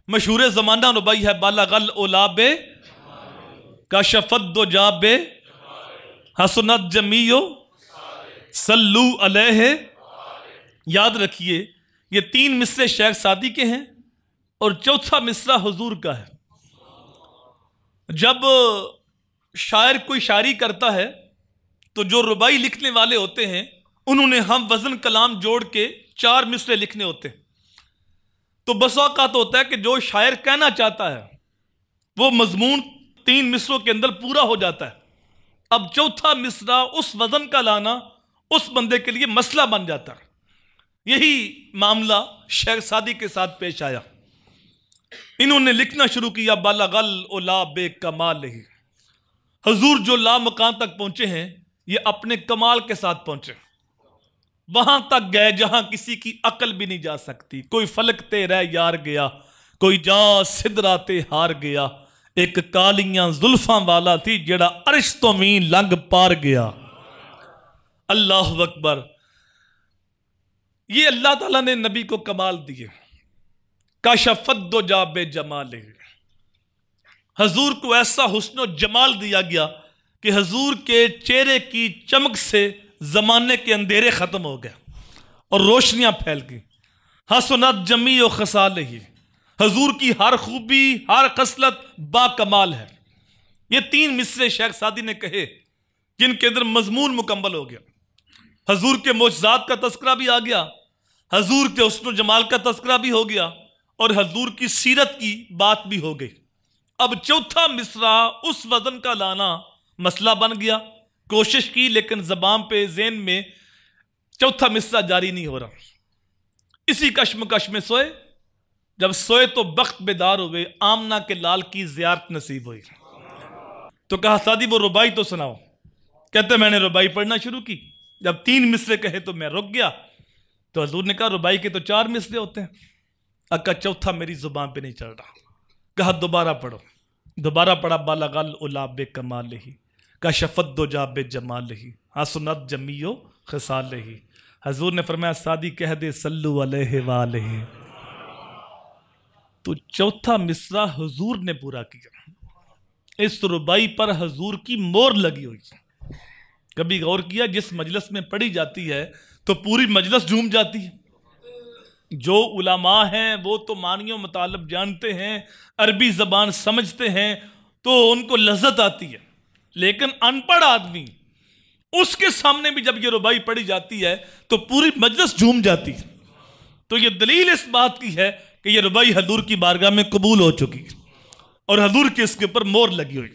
मशहूर ज़माना रुबाई है बालागल ओलाबे काशफद्दो जाबे हसनत जमीयो सल्लू अलैहि। याद रखिए ये 3 मिसरे शेख सादी के हैं और चौथा मिसरा हुजूर का है। जब शायर कोई शायरी करता है तो जो रुबाई लिखने वाले होते हैं उन्होंने हम वजन कलाम जोड़ के 4 मिसरे लिखने होते हैं। तो बस औकात होता है कि जो शायर कहना चाहता है वो मजमून 3 मिसरों के अंदर पूरा हो जाता है। अब चौथा मिसरा उस वजन का लाना उस बंदे के लिए मसला बन जाता है। यही मामला शेख सादी के साथ पेश आया। इन्होंने लिखना शुरू किया बालागल ओला बे कमाल ही। हुजूर जो ला मकान तक पहुंचे हैं ये अपने कमाल के साथ पहुंचे, वहां तक गए जहां किसी की अकल भी नहीं जा सकती। कोई फलक ते रह यार गया, कोई जा सिदराते हार गया, एक कालियां जुल्फां वाला थी जेड़ा अर्श तो भी लंघ पार गया। अल्लाह अकबर। ये अल्लाह ताला ने नबी को कमाल दिए। काशफद्दो जाबे जमाल, हजूर को ऐसा हुस्न जमाल दिया गया कि हजूर के चेहरे की चमक से जमाने के अंधेरे खत्म हो गए और रोशनियां फैल गई। हसनत जमी और खसाल ही, हजूर की हर खूबी हर खसलत बाकमाल है। ये 3 मिसरे शेख सादी ने कहे जिनके अंदर मजमून मुकम्मल हो गया। हजूर के मोजज़ात का तस्करा भी आ गया, हजूर के हुस्न जमाल का तस्करा भी हो गया और हजूर की सीरत की बात भी हो गई। अब चौथा मिसरा उस वजन का लाना मसला बन गया। कोशिश की लेकिन जबान पे ज़हन में चौथा मिसरा जारी नहीं हो रहा। इसी कश्मकश में सोए। जब सोए तो बख्त बेदार हुए, आमना के लाल की ज़ियारत नसीब हुई। तो कहा सादी वो रुबाई तो सुनाओ। कहते मैंने रुबाई पढ़ना शुरू की। जब 3 मिसरे कहे तो मैं रुक गया। तो हजूर ने कहा रुबाई के तो 4 मिसरे होते हैं। अक्का चौथा मेरी जुबान पे नहीं चढ़ रहा। कहा दोबारा पढ़ो। दोबारा पढ़ा बालागल उलाबे कमाल ही काशफद्दो जाबे जमाल ही हसनत जमीयो खसाल ही। हजूर ने फरमाया सादी कह दे सल्लु अलैहि वालैहि। तो चौथा मिसरा हुजूर ने पूरा किया। इस रुबाई पर हुजूर की मोहर लगी हुई। कभी गौर किया जिस मजलिस में पढ़ी जाती है तो पूरी मजलिस झूम जाती है। जो उलमा हैं वो तो मानियों मतलब जानते हैं, अरबी ज़बान समझते हैं तो उनको लज्जत आती है। लेकिन अनपढ़ आदमी उसके सामने भी जब ये रुबाई पढ़ी जाती है तो पूरी मजलिस झूम जाती है। तो ये दलील इस बात की है कि ये रुबाई हजूर की बारगाह में कबूल हो चुकी और हजूर के इसके ऊपर मोहर लगी हुई।